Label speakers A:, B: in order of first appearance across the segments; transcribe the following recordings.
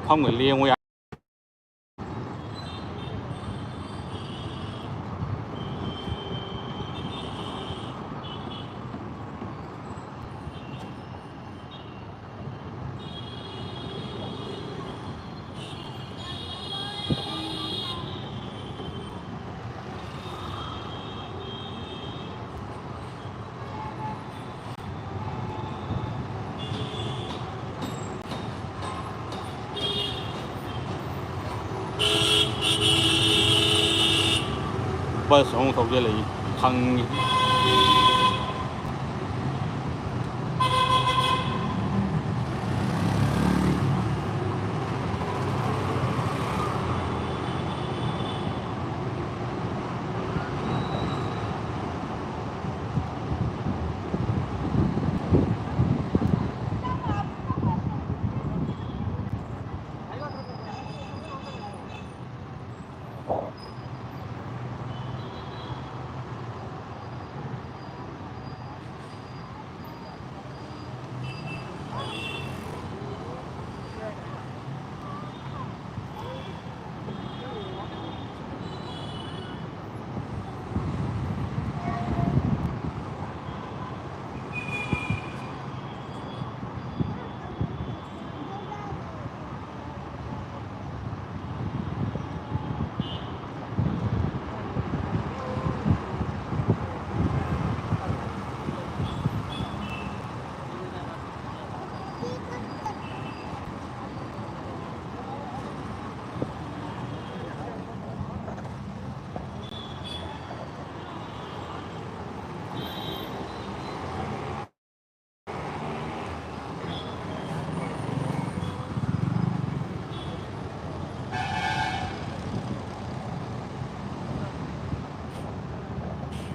A: phong người liêng ngồi bus không thuộc về lại thằng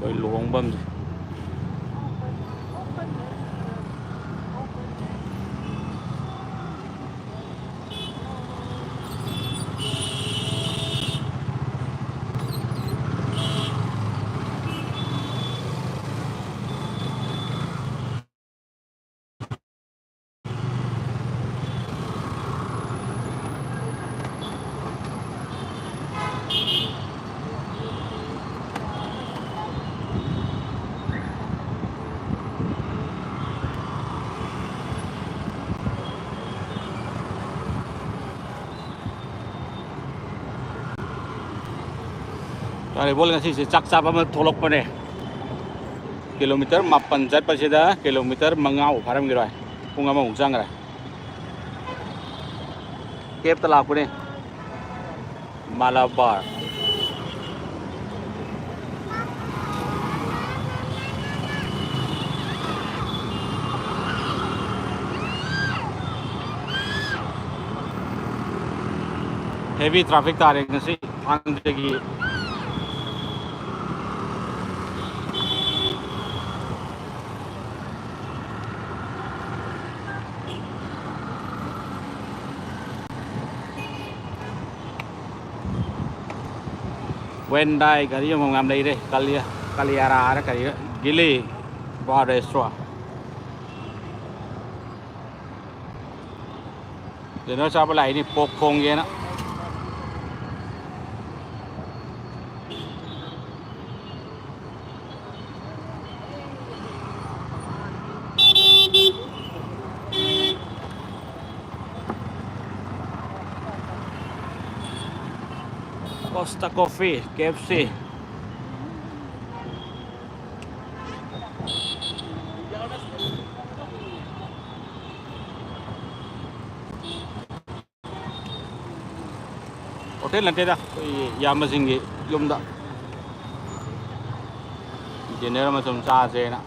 A: bởi luồng bơm Dari bol kasi si Chaksa pa matulog pa ni kilometer mapanjat pa sida kilometer mangau param giroy kung ama ungsang ra kep talak pa ni Malabar heavy traffic tarik kasi ang dagi Wendai cái phòng làm đây đây Kaliara đó cái Gili Bar Restaurant để nó sao lại đi bột khôn vậy đó Costa Coffee, KFC. Hotel nanti dah, yang masing ni, yum dah. Dinner macam sah je nak.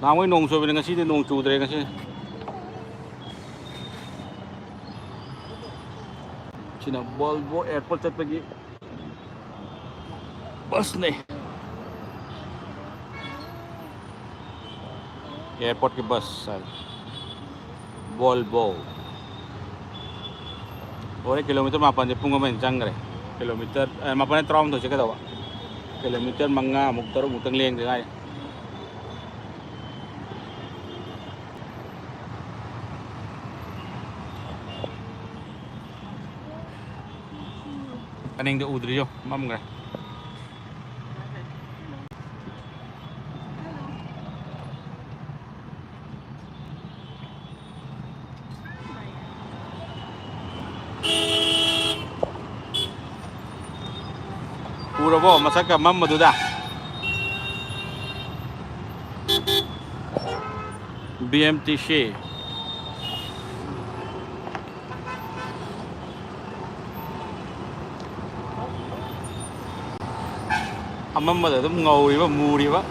A: Namai nong so dengan sini nong cu dengan sini. Cina Volvo Airport cat lagi. Bus ni. Airport ke bus. Volvo. Orang kilometer mapan je punga main jang re. Kilometer mapan tram tu cakap tahu. Kilometer manga muktar mutang leng je. Anh ủ đi vô mâm rồi urabo masaka mâm mà da BMTC mâm mà cũng ngầu đi ba mù đi ba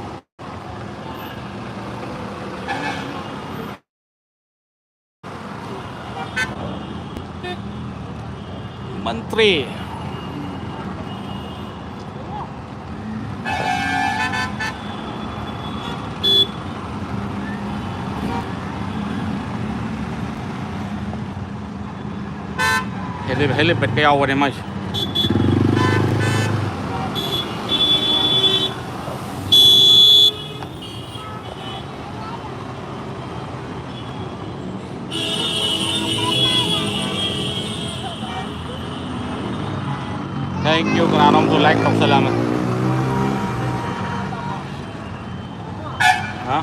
A: Menteri helipad kayo ako ni Mas thank you kung anong to like kong salamat ha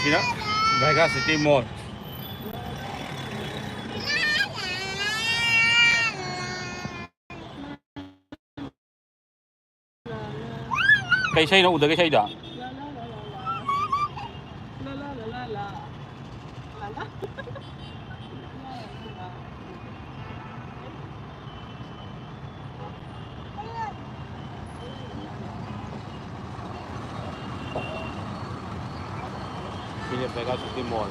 A: sino Vega City Mall cây xây nó udah cây xây dah ini Vega City Mall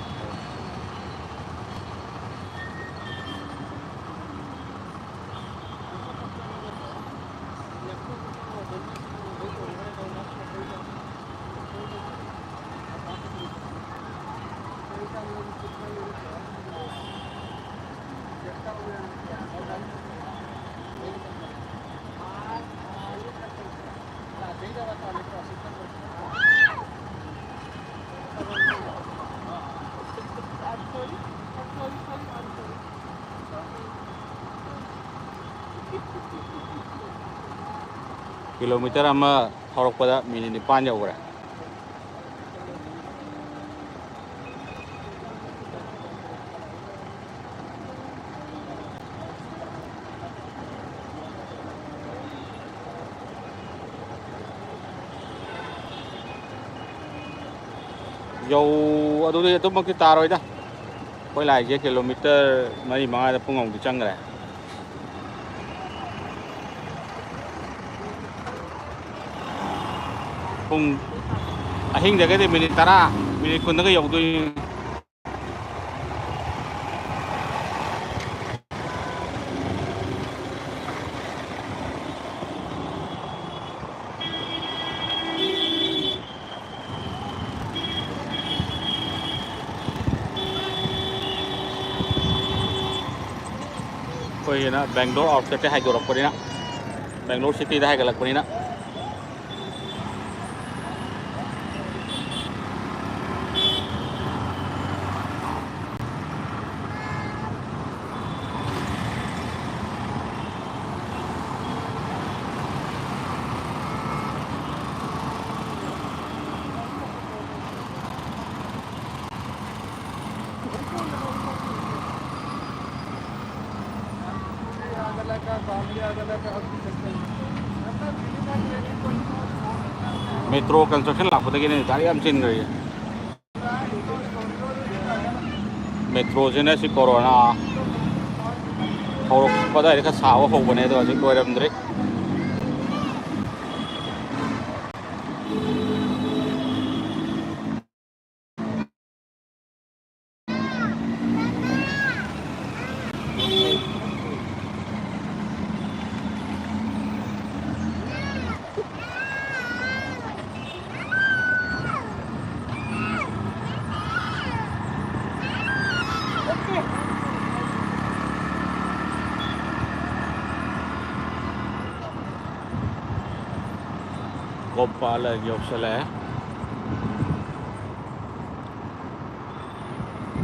A: kilometer ama thorok pada minit 9 yaugra dầu ở đây tôi mang cái tà rồi đó quay lại cái kilometer mấy mà đã phun đi chăng rồi phun hình để cái gì mình tara mình còn nó cái dầu tôi कोई ना Bangalore outlet है जो रखो ना Bangalore city है गलत कोई ना metro construction lakpada gini gari am chin gari metro jena si corona thorok pada eka sawa hobane do aji koiram dre Gopala Yoksale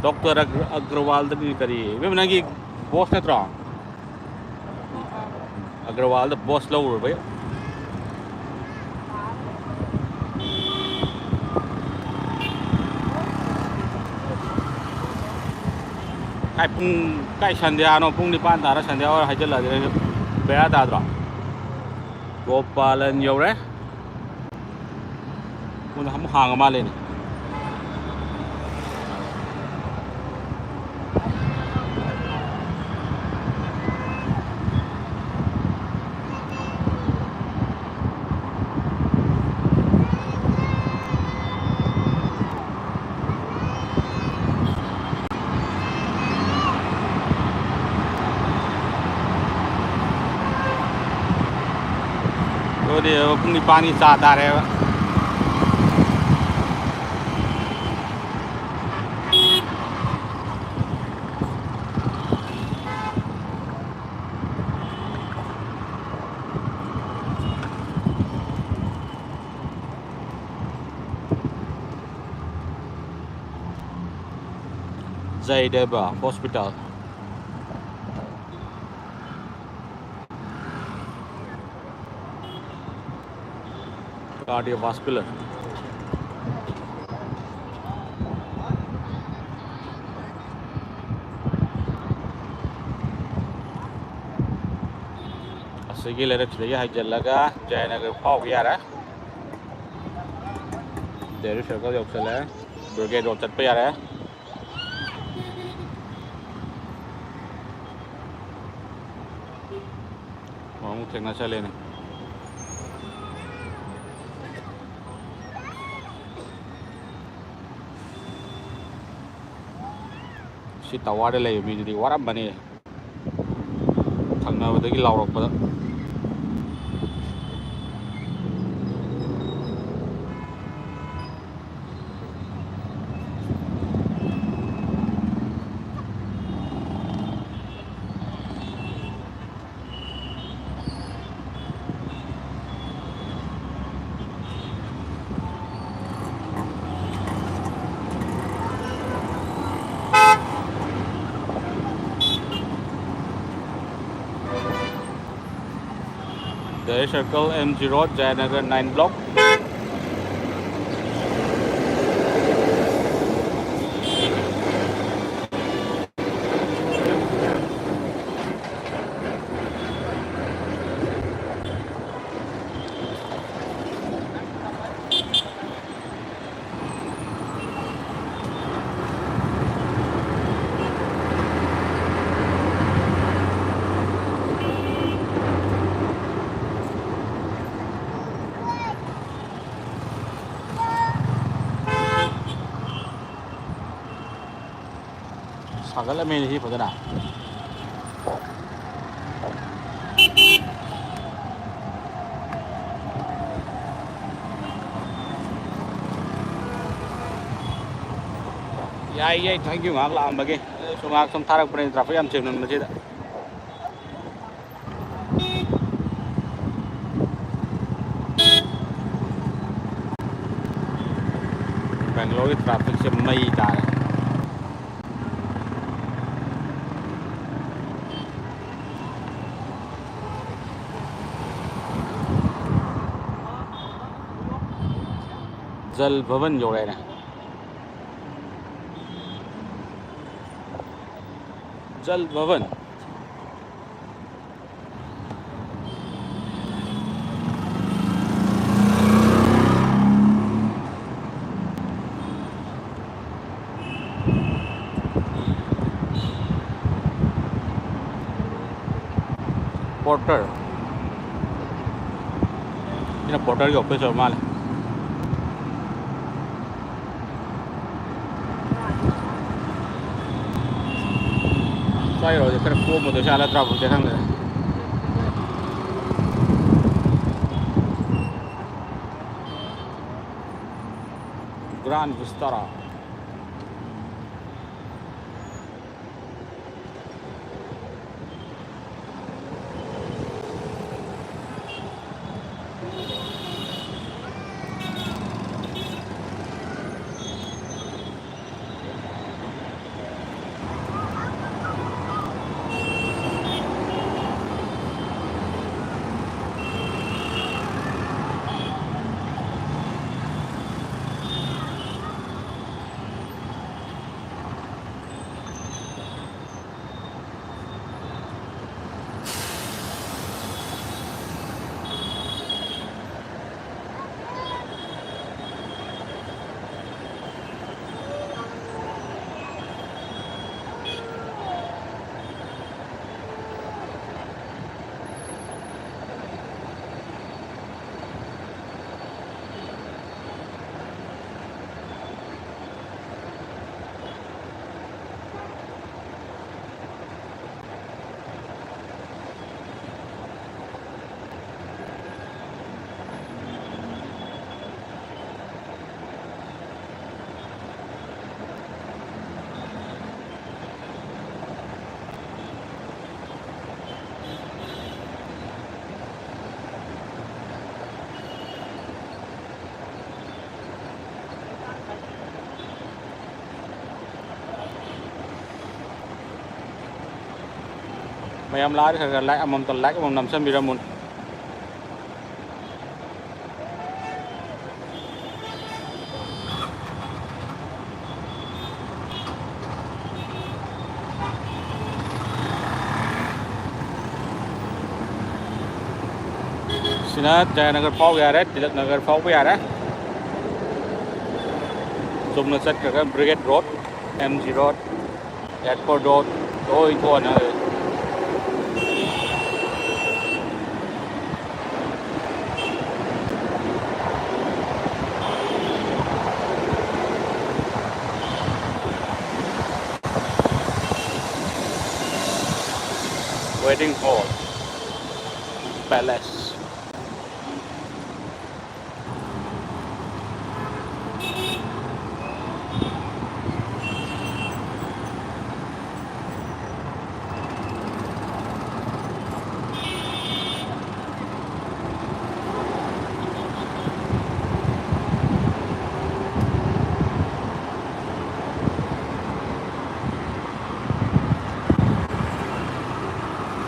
A: doctor Agarwal करी वे नंगी बॉस नत्रो अग्रवाल बॉस लौर भाई काय काय संध्यानो पुंग निपान तारा संध्या और हाइजल लगे बेड़ा ताद्रो गोपालन यौरे उन हम हांग माले ने तो दे पुंग निपान की साथ आ रहे हैं Zaideba Hospital cardiovascular asigi lere chile ya jallaga Jayanagar phau yara deri circle yoksale brigade road chat pe yara mong thengna chale ne si tawada lay mi di waram bani thangna badagi lawrak pada Deri Circle MG Road Jayanagar 9 block sagala me hi padana yai thank you ngak lam bagi sungak som tharak pren traffic am chemnon ma chida Bangalore की traffic से मई जा रहा है जल भवन जो है ना जल भवन पोर्टर ये पोर्टर के ऑफिस और माल है साइड हो जाकर वो मुझे शाला ट्रैफिक देखेंगे grand Vistara mayam lá khá lại amam tol lại amam nam sam biramun sina Jayanagar pháo gà đấy, Tilak Nagar pháo gà đấy. Zoom nó set cái Brigade Road, MG Road, Airport Road, đôi thua nữa. Wedding Hall Palace.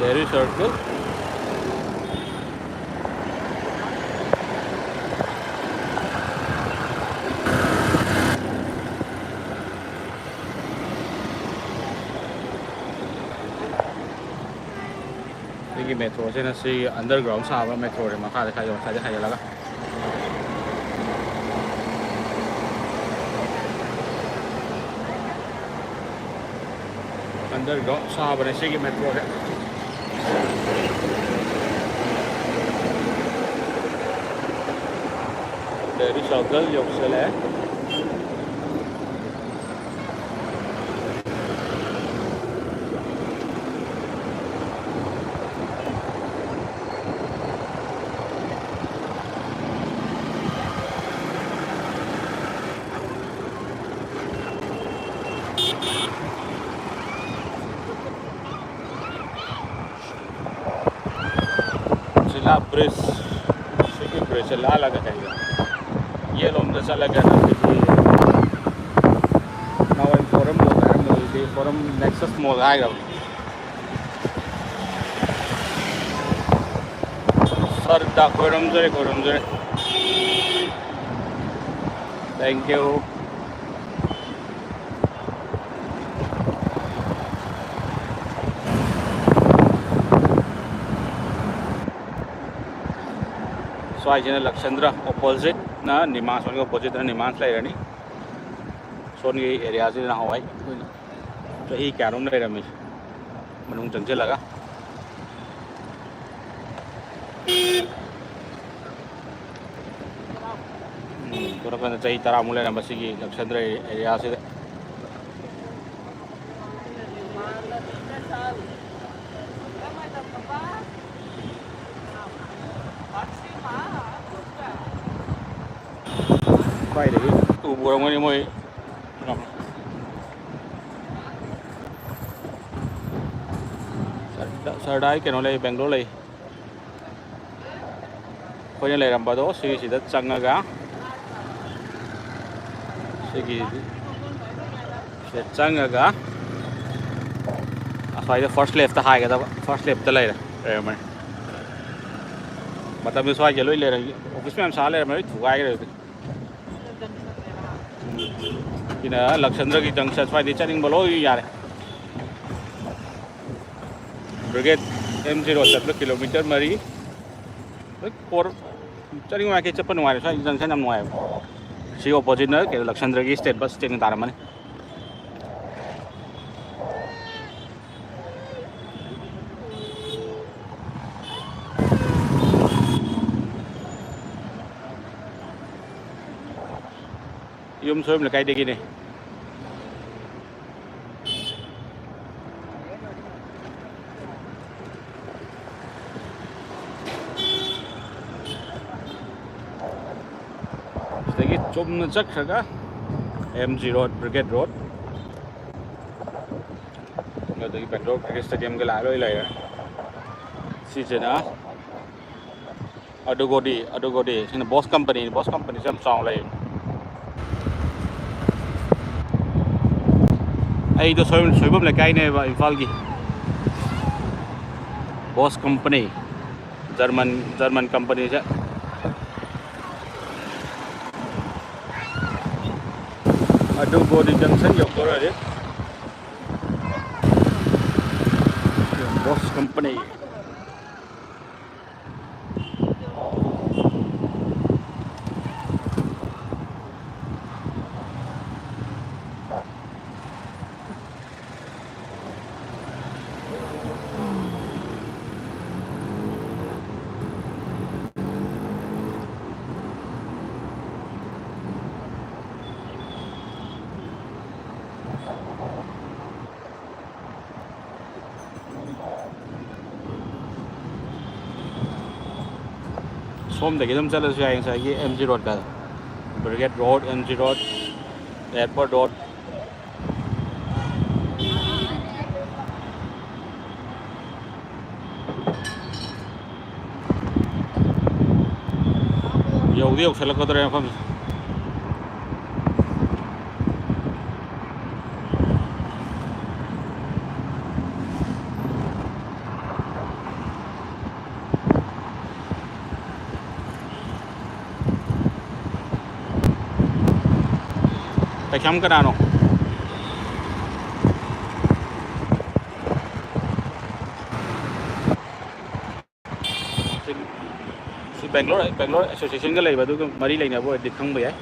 A: Dairy Circle. Cái metro sẽ là underground sao và metro thì mà khai rồi là underground sao và cái metro đấy. Dairy Circle Yoksele. Sila Bridge, Siki Bridge là cái này. Ye lom da sala ga na now in forum lo ga mo di forum Nexus Mall ai ra sir da koram jore thank you so ai jena Lakshndra opposite na Nimas on opposite na Nimas lai rani son cái area gì là hỏi cái y cả đúng đây là mình không chừng chưa là cái tôi đã phân chạy tara mulai nambah segi Lakshndra area sih quay để tụ bùa đồng đi môi Sardai cái nó lấy Bangalore lấy coi như lấy làm bao đó suy chỉ đất chăng gá suy sẽ chăng gá phải là first left hai cái đó first left lấy rồi mà tao mới xoay cái lối lấy rồi office में हम साल है हमारे थुकाए rồi कि ना Lakshndra की junction five चैनिंग बोलो यार ब्रिगेड M0 7 किलोमीटर मरी और चैनिंग में के चप्पल नुआरे फाइव जंक्शन हम नुआरे सी ऑपोजिट ना के Lakshndra की स्टेट बस चैनिंग तारा मने yum soim là cái gì này cái chôm nó chắc cả MG Road Brigade Road người từ Bangalore Cricket Stadium cái lại lối này si trên á Adugodi chính là Boss Company xem sòng này ai đó soi bấm lại cái này và Imphal gì Bosch company German company से बोडी junction यौदोरे Bosch company सोमदगी अदुम चलसु याय ngसाई MG road का brigade road MG road airport road यौदी यौसलकदरे मफम Kayam Kanano si Bangalore Association ka lay ba du mari lay na bo dikhang ba yai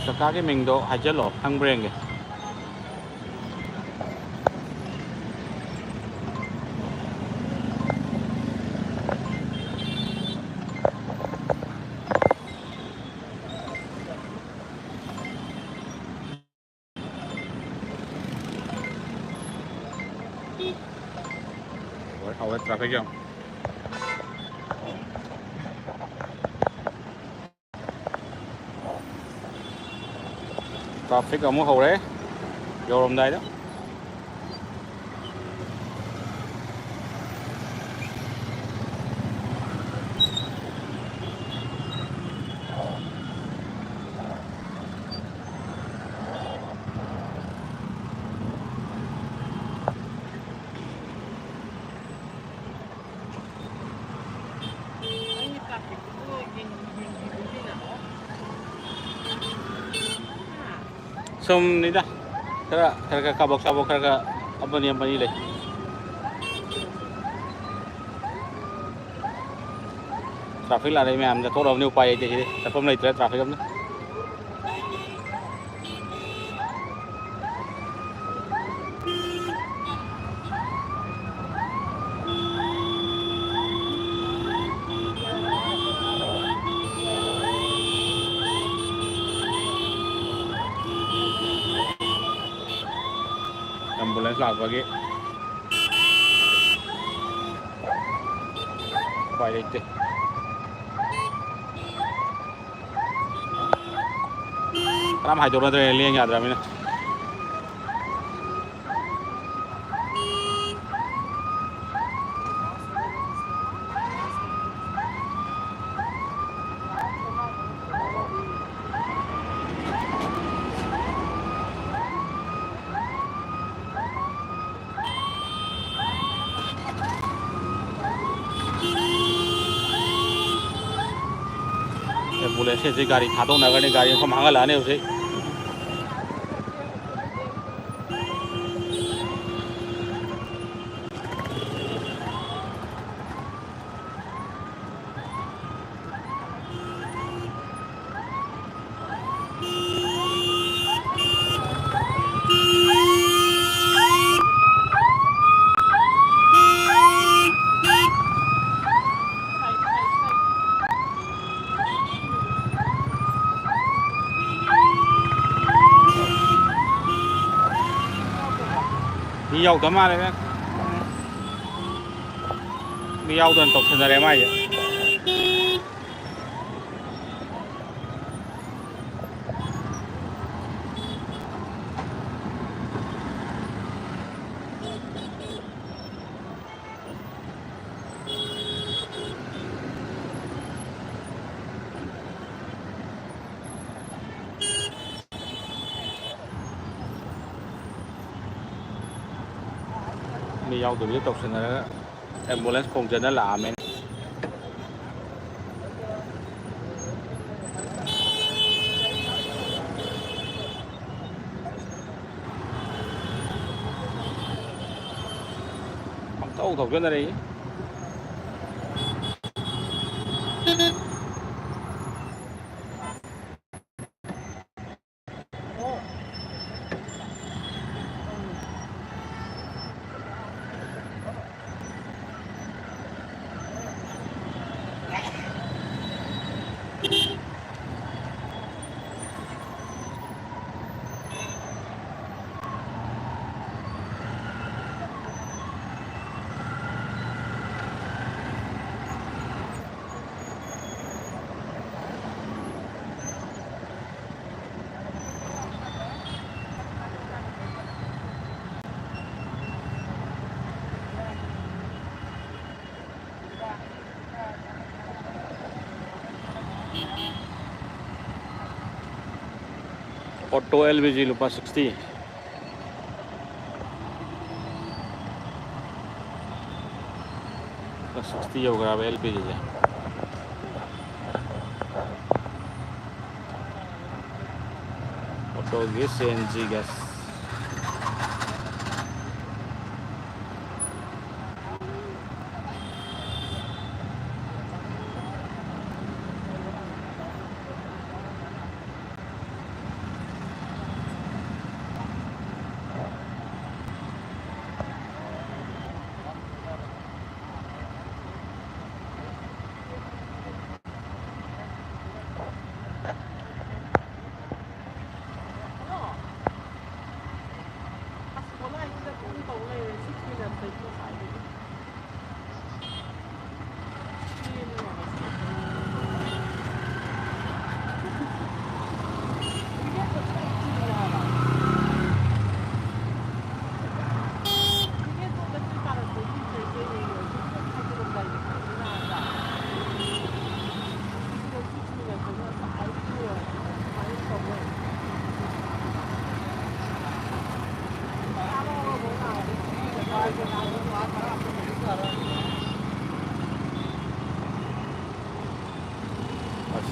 A: Kaka ke mingdo hajalo hang brenge Awal traffic jam traffic ở hầu đấy vô trong đây đó Som ni dah, kera kabok kera apa ni le. Traffic là đây mẹ thốt đầu new quay thì đi, tập hôm nay traffic lắm đấy. Ambulance lagi baik deh ram hai dorna dari liang yaad ramina police से गाड़ी थादों नगरने गाड़ियों को महंगा लाने उसे มีเยาตัวมาเลยนะมีเยาตัวตกเป็นอะไรไหมมีเยาตัวนี้ตกเป็นอะไรแอมบูเลนซ์คงจะนั่นแหละเมนtàu thầu cho nó đi Auto LPG lupa 60 60 jauh berapa LPG ya auto gas CNG gas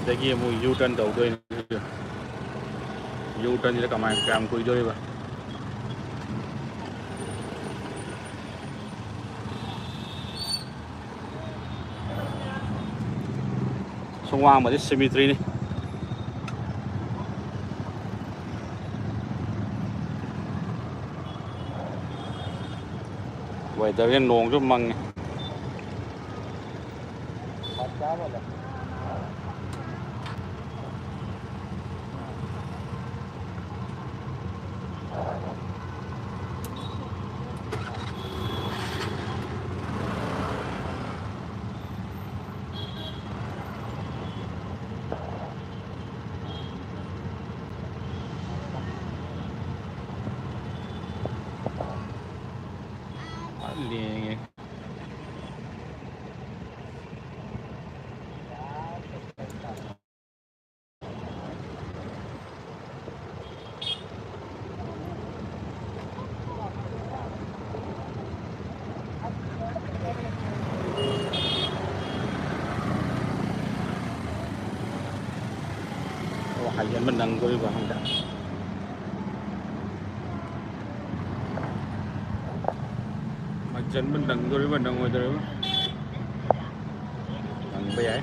A: देखिए वो यू टर्न तो उधर यू टर्न जिला कमाए काम कोई जो है Sungwang mà cemetery đi vậy tới lên luồng chút măng liền hay là mình đang coi vào không đã chân mình đằng tôi mình đang ngồi tôi đằng bây giờ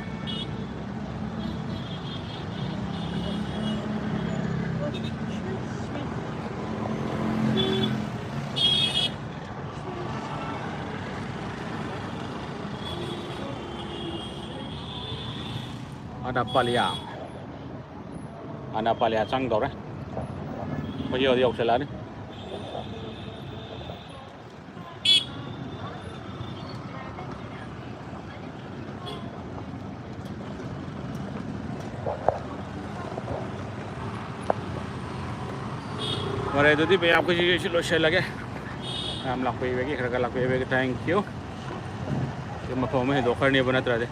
A: ada palia cang đó đấy bây giờ đi học sẽ là đấy ꯐꯔꯦ ꯑꯗꯨꯗꯤ ꯃꯌꯥꯝꯈꯣꯏꯁꯤ ꯂꯣꯏꯁꯤꯜꯂꯒꯦ ꯌꯥꯝ ꯂꯥꯛꯄꯤꯕꯒꯤ ꯈꯔ ꯈꯔ ꯂꯥꯛꯄꯤꯕꯒꯤ thank you ꯃꯐꯝ ꯑꯃ ꯍꯦꯟꯗꯣꯛꯈ꯭ꯔꯅꯦꯕ ꯅꯠꯇ꯭ꯔꯗꯤ